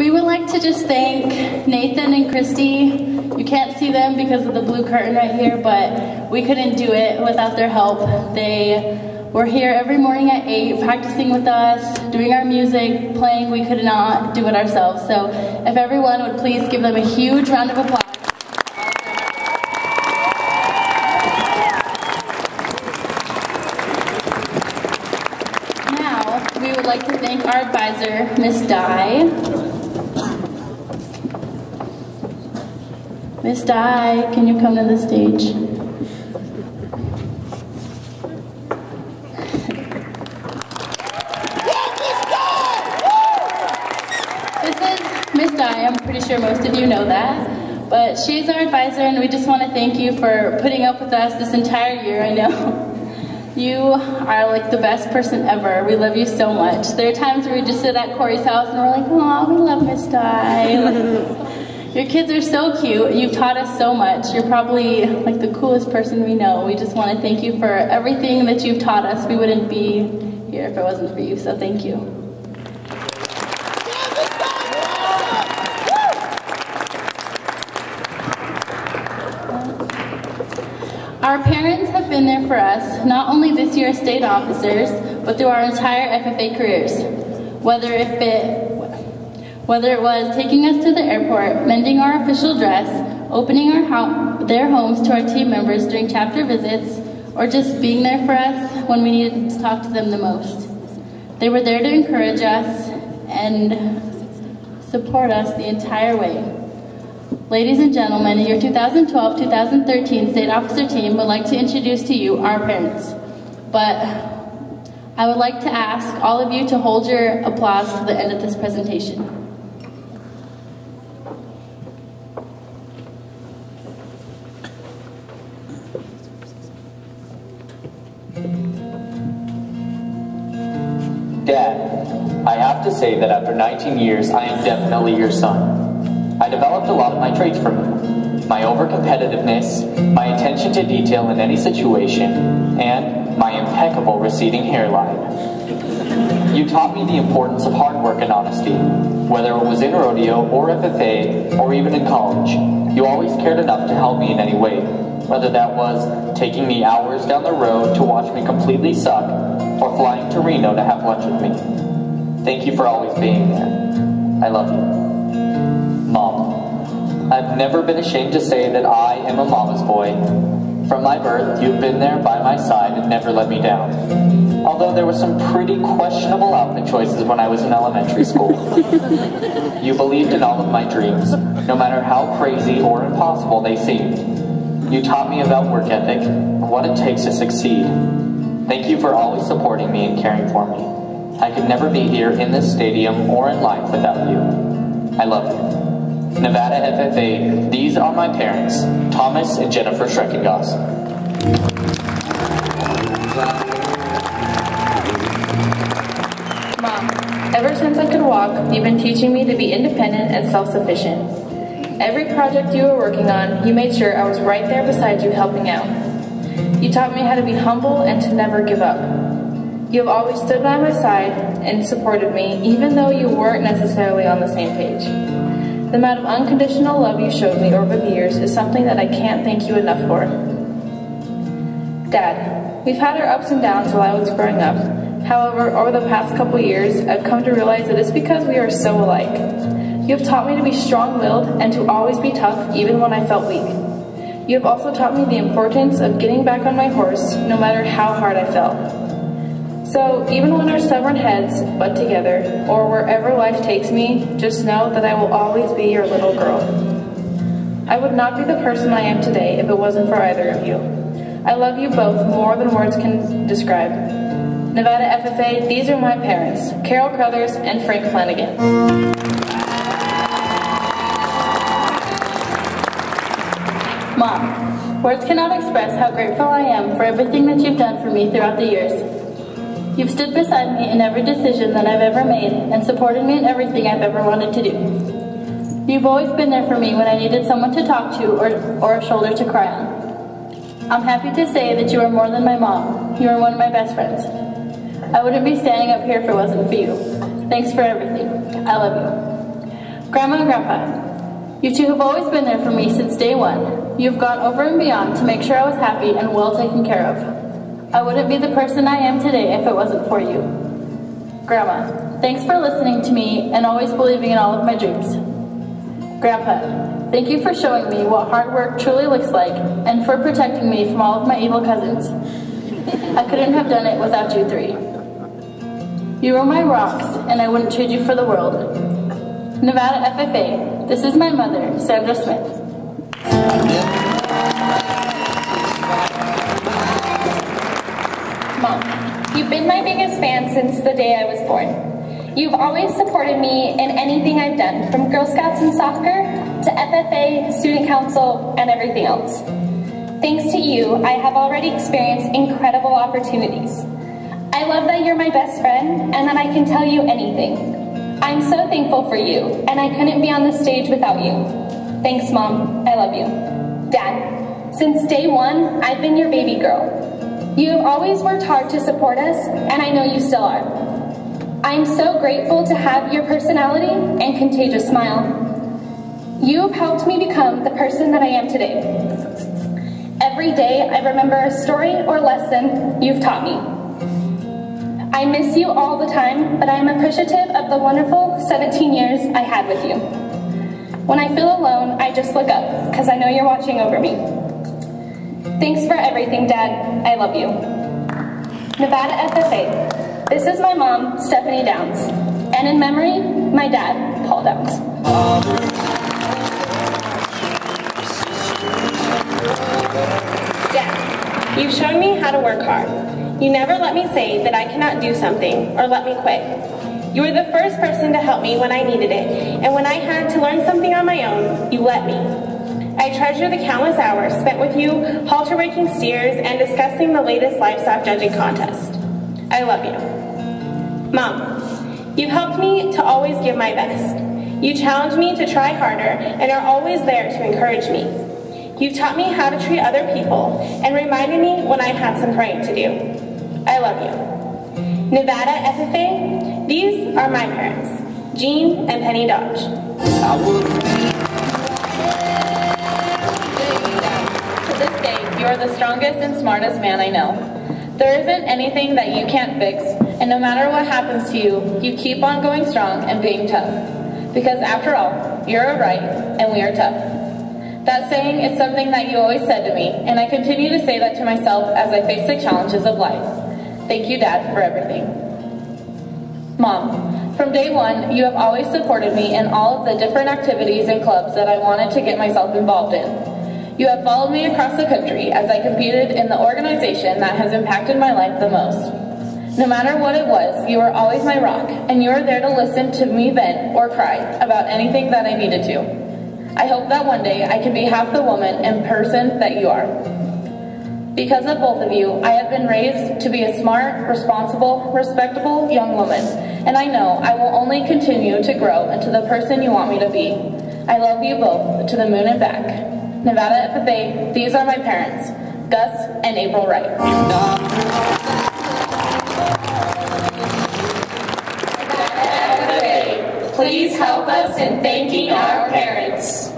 We would like to just thank Nathan and Christy. You can't see them because of the blue curtain right here, but we couldn't do it without their help. They were here every morning at 8, practicing with us, doing our music, playing. We could not do it ourselves. So if everyone would please give them a huge round of applause. Now, we would like to thank our advisor, Miss Dye. Miss Dye, can you come to the stage? This is Miss Dye. I'm pretty sure most of you know that. But she's our advisor, and we just want to thank you for putting up with us this entire year. I know you are like the best person ever. We love you so much. There are times where we just sit at Corey's house and we're like, oh, we love Miss Dye. Your kids are so cute. You've taught us so much. You're probably like the coolest person we know. We just want to thank you for everything that you've taught us. We wouldn't be here if it wasn't for you, so thank you. Our parents have been there for us, not only this year as state officers, but through our entire FFA careers. Whether it was taking us to the airport, mending our official dress, opening their homes to our team members during chapter visits, or just being there for us when we needed to talk to them the most. They were there to encourage us and support us the entire way. Ladies and gentlemen, your 2012-2013 State Officer team would like to introduce to you our parents. But I would like to ask all of you to hold your applause to the end of this presentation. Dad, I have to say that after 19 years, I am definitely your son. I developed a lot of my traits from you. My over-competitiveness, my attention to detail in any situation, and my impeccable receding hairline. You taught me the importance of hard work and honesty. Whether it was in rodeo, or FFA, or even in college, you always cared enough to help me in any way. Whether that was taking me hours down the road to watch me completely suck, or flying to Reno to have lunch with me. Thank you for always being there. I love you. Mom, I've never been ashamed to say that I am a mama's boy. From my birth, you've been there by my side and never let me down. Although there were some pretty questionable outfit choices when I was in elementary school. You believed in all of my dreams, no matter how crazy or impossible they seemed. You taught me about work ethic and what it takes to succeed. Thank you for always supporting me and caring for me. I could never be here in this stadium or in life without you. I love you. Nevada FFA, these are my parents, Thomas and Jennifer Schreckengoss. Mom, ever since I could walk, you've been teaching me to be independent and self-sufficient. Every project you were working on, you made sure I was right there beside you helping out. You taught me how to be humble and to never give up. You have always stood by my side and supported me, even though you weren't necessarily on the same page. The amount of unconditional love you showed me over the years is something that I can't thank you enough for. Dad, we've had our ups and downs while I was growing up. However, over the past couple years, I've come to realize that it's because we are so alike. You have taught me to be strong-willed and to always be tough even when I felt weak. You have also taught me the importance of getting back on my horse no matter how hard I felt. So even when our stubborn heads butt together, or wherever life takes me, just know that I will always be your little girl. I would not be the person I am today if it wasn't for either of you. I love you both more than words can describe. Nevada FFA, these are my parents, Carol Crothers and Frank Flanagan. Mom, words cannot express how grateful I am for everything that you've done for me throughout the years. You've stood beside me in every decision that I've ever made and supported me in everything I've ever wanted to do. You've always been there for me when I needed someone to talk to or a shoulder to cry on. I'm happy to say that you are more than my mom. You are one of my best friends. I wouldn't be standing up here if it wasn't for you. Thanks for everything. I love you. Grandma and Grandpa, you two have always been there for me since day one. You've gone over and beyond to make sure I was happy and well taken care of. I wouldn't be the person I am today if it wasn't for you. Grandma, thanks for listening to me and always believing in all of my dreams. Grandpa, thank you for showing me what hard work truly looks like and for protecting me from all of my evil cousins. I couldn't have done it without you three. You are my rocks, and I wouldn't trade you for the world. Nevada FFA, this is my mother, Sandra Smith. Mom, you've been my biggest fan since the day I was born. You've always supported me in anything I've done, from Girl Scouts and soccer to FFA, student council, and everything else. Thanks to you, I have already experienced incredible opportunities. I love that you're my best friend and that I can tell you anything. I'm so thankful for you, and I couldn't be on the stage without you. Thanks, Mom. I love you. Dad, since day one, I've been your baby girl. You have always worked hard to support us, and I know you still are. I'm so grateful to have your personality and contagious smile. You have helped me become the person that I am today. Every day, I remember a story or lesson you've taught me. I miss you all the time, but I am appreciative of the wonderful 17 years I had with you. When I feel alone, I just look up, because I know you're watching over me. Thanks for everything, Dad. I love you. Nevada FFA. This is my mom, Stephanie Downs, and in memory, my dad, Paul Downs. Dad, you've shown me how to work hard. You never let me say that I cannot do something or let me quit. You were the first person to help me when I needed it, and when I had to learn something on my own, you let me. I treasure the countless hours spent with you, halter raking steers, and discussing the latest livestock judging contest. I love you. Mom, you've helped me to always give my best. You challenge me to try harder and are always there to encourage me. You've taught me how to treat other people and reminded me when I had some praying to do. I love you. Nevada FFA, these are my parents, Jean and Penny Dodge. To this day, you are the strongest and smartest man I know. There isn't anything that you can't fix, and no matter what happens to you, you keep on going strong and being tough. Because after all, you're a right, and we are tough. That saying is something that you always said to me, and I continue to say that to myself as I face the challenges of life. Thank you, Dad, for everything. Mom, from day one, you have always supported me in all of the different activities and clubs that I wanted to get myself involved in. You have followed me across the country as I competed in the organization that has impacted my life the most. No matter what it was, you were always my rock, and you were there to listen to me vent or cry about anything that I needed to. I hope that one day I can be half the woman and person that you are. Because of both of you, I have been raised to be a smart, responsible, respectable young woman, and I know I will only continue to grow into the person you want me to be. I love you both to the moon and back. Nevada FFA, these are my parents, Gus and April Wright. Please help us in thanking our parents.